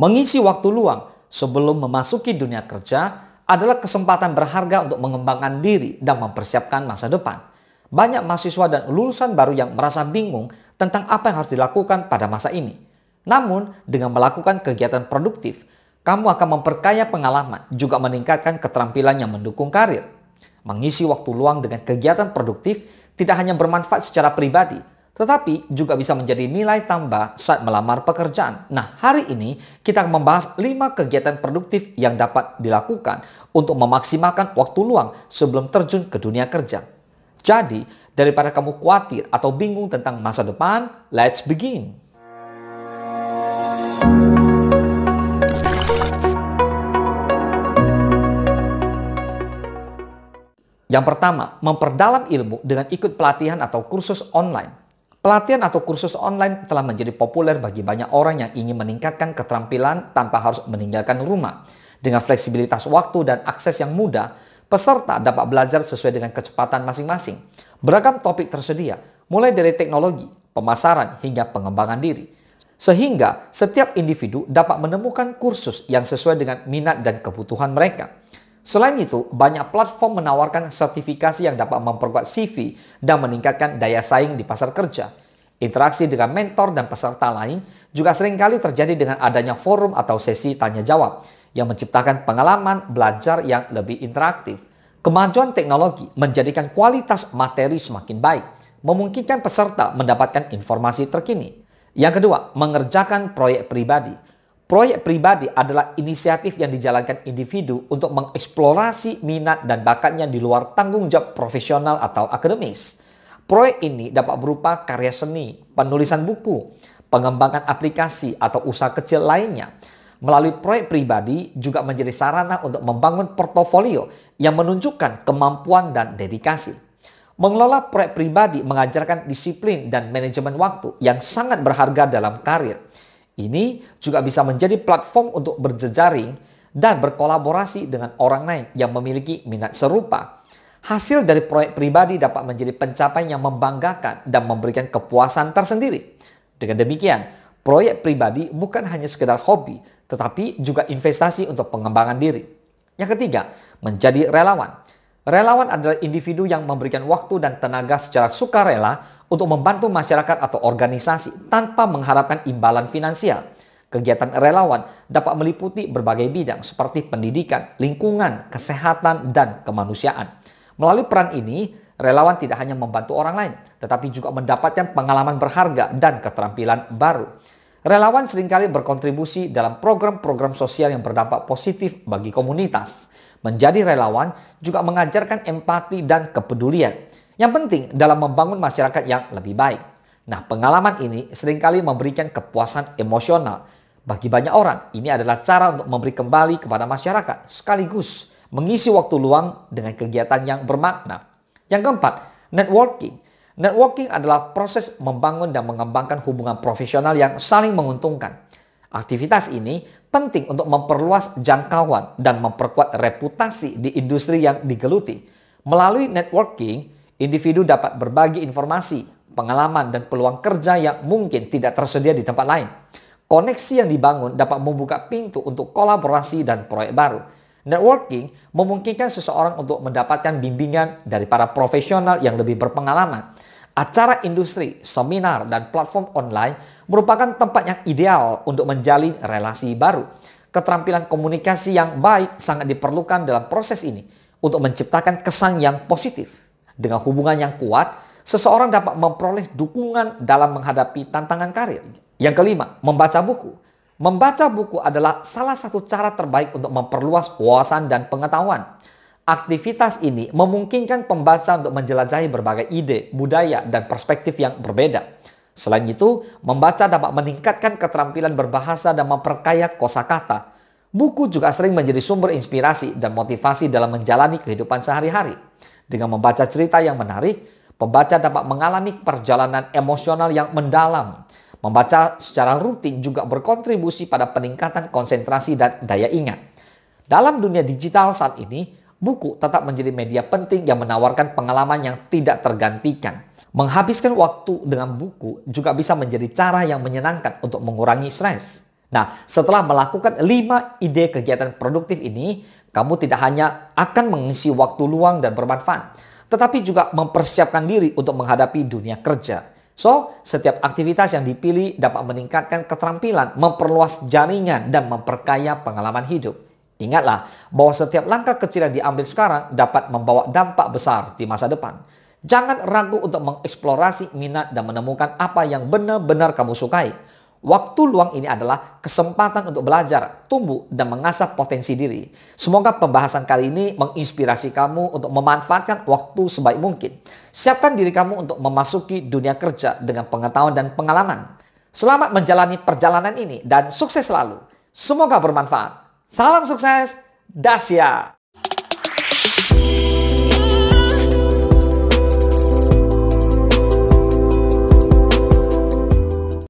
Mengisi waktu luang sebelum memasuki dunia kerja adalah kesempatan berharga untuk mengembangkan diri dan mempersiapkan masa depan. Banyak mahasiswa dan lulusan baru yang merasa bingung tentang apa yang harus dilakukan pada masa ini. Namun, dengan melakukan kegiatan produktif, kamu akan memperkaya pengalaman, juga meningkatkan keterampilan yang mendukung karir. Mengisi waktu luang dengan kegiatan produktif tidak hanya bermanfaat secara pribadi, tetapi juga bisa menjadi nilai tambah saat melamar pekerjaan. Nah, hari ini kita akan membahas 5 kegiatan produktif yang dapat dilakukan untuk memaksimalkan waktu luang sebelum terjun ke dunia kerja. Jadi, daripada kamu khawatir atau bingung tentang masa depan, let's begin. Yang pertama, memperdalam ilmu dengan ikut pelatihan atau kursus online. Pelatihan atau kursus online telah menjadi populer bagi banyak orang yang ingin meningkatkan keterampilan tanpa harus meninggalkan rumah. Dengan fleksibilitas waktu dan akses yang mudah, peserta dapat belajar sesuai dengan kecepatan masing-masing. Beragam topik tersedia, mulai dari teknologi, pemasaran, hingga pengembangan diri. Sehingga setiap individu dapat menemukan kursus yang sesuai dengan minat dan kebutuhan mereka. Selain itu, banyak platform menawarkan sertifikasi yang dapat memperkuat CV dan meningkatkan daya saing di pasar kerja. Interaksi dengan mentor dan peserta lain juga seringkali terjadi dengan adanya forum atau sesi tanya-jawab yang menciptakan pengalaman belajar yang lebih interaktif. Kemajuan teknologi menjadikan kualitas materi semakin baik, memungkinkan peserta mendapatkan informasi terkini. Yang kedua, mengerjakan proyek pribadi. Proyek pribadi adalah inisiatif yang dijalankan individu untuk mengeksplorasi minat dan bakatnya di luar tanggung jawab profesional atau akademis. Proyek ini dapat berupa karya seni, penulisan buku, pengembangan aplikasi, atau usaha kecil lainnya. Melalui proyek pribadi juga menjadi sarana untuk membangun portofolio yang menunjukkan kemampuan dan dedikasi. Mengelola proyek pribadi mengajarkan disiplin dan manajemen waktu yang sangat berharga dalam karir. Ini juga bisa menjadi platform untuk berjejaring dan berkolaborasi dengan orang lain yang memiliki minat serupa. Hasil dari proyek pribadi dapat menjadi pencapaian yang membanggakan dan memberikan kepuasan tersendiri. Dengan demikian, proyek pribadi bukan hanya sekedar hobi, tetapi juga investasi untuk pengembangan diri. Yang ketiga, menjadi relawan. Relawan adalah individu yang memberikan waktu dan tenaga secara sukarela untuk membantu masyarakat atau organisasi tanpa mengharapkan imbalan finansial. Kegiatan relawan dapat meliputi berbagai bidang seperti pendidikan, lingkungan, kesehatan, dan kemanusiaan. Melalui peran ini, relawan tidak hanya membantu orang lain, tetapi juga mendapatkan pengalaman berharga dan keterampilan baru. Relawan seringkali berkontribusi dalam program-program sosial yang berdampak positif bagi komunitas. Menjadi relawan juga mengajarkan empati dan kepedulian yang penting dalam membangun masyarakat yang lebih baik. Nah, pengalaman ini seringkali memberikan kepuasan emosional. Bagi banyak orang, ini adalah cara untuk memberi kembali kepada masyarakat, sekaligus mengisi waktu luang dengan kegiatan yang bermakna. Yang keempat, networking. Networking adalah proses membangun dan mengembangkan hubungan profesional yang saling menguntungkan. Aktivitas ini penting untuk memperluas jangkauan dan memperkuat reputasi di industri yang digeluti. Melalui networking, individu dapat berbagi informasi, pengalaman, dan peluang kerja yang mungkin tidak tersedia di tempat lain. Koneksi yang dibangun dapat membuka pintu untuk kolaborasi dan proyek baru. Networking memungkinkan seseorang untuk mendapatkan bimbingan dari para profesional yang lebih berpengalaman. Acara industri, seminar, dan platform online merupakan tempat yang ideal untuk menjalin relasi baru. Keterampilan komunikasi yang baik sangat diperlukan dalam proses ini untuk menciptakan kesan yang positif. Dengan hubungan yang kuat, seseorang dapat memperoleh dukungan dalam menghadapi tantangan karir. Yang kelima, membaca buku. Membaca buku adalah salah satu cara terbaik untuk memperluas wawasan dan pengetahuan. Aktivitas ini memungkinkan pembaca untuk menjelajahi berbagai ide, budaya, dan perspektif yang berbeda. Selain itu, membaca dapat meningkatkan keterampilan berbahasa dan memperkaya kosakata. Buku juga sering menjadi sumber inspirasi dan motivasi dalam menjalani kehidupan sehari-hari. Dengan membaca cerita yang menarik, pembaca dapat mengalami perjalanan emosional yang mendalam. Membaca secara rutin juga berkontribusi pada peningkatan konsentrasi dan daya ingat. Dalam dunia digital saat ini, buku tetap menjadi media penting yang menawarkan pengalaman yang tidak tergantikan. Menghabiskan waktu dengan buku juga bisa menjadi cara yang menyenangkan untuk mengurangi stres. Nah, setelah melakukan 5 ide kegiatan produktif ini, kamu tidak hanya akan mengisi waktu luang dan bermanfaat, tetapi juga mempersiapkan diri untuk menghadapi dunia kerja. So, setiap aktivitas yang dipilih dapat meningkatkan keterampilan, memperluas jaringan, dan memperkaya pengalaman hidup. Ingatlah bahwa setiap langkah kecil yang diambil sekarang dapat membawa dampak besar di masa depan. Jangan ragu untuk mengeksplorasi minat dan menemukan apa yang benar-benar kamu sukai. Waktu luang ini adalah kesempatan untuk belajar, tumbuh, dan mengasah potensi diri. Semoga pembahasan kali ini menginspirasi kamu untuk memanfaatkan waktu sebaik mungkin. Siapkan diri kamu untuk memasuki dunia kerja dengan pengetahuan dan pengalaman. Selamat menjalani perjalanan ini dan sukses selalu. Semoga bermanfaat. Salam sukses, Dasya!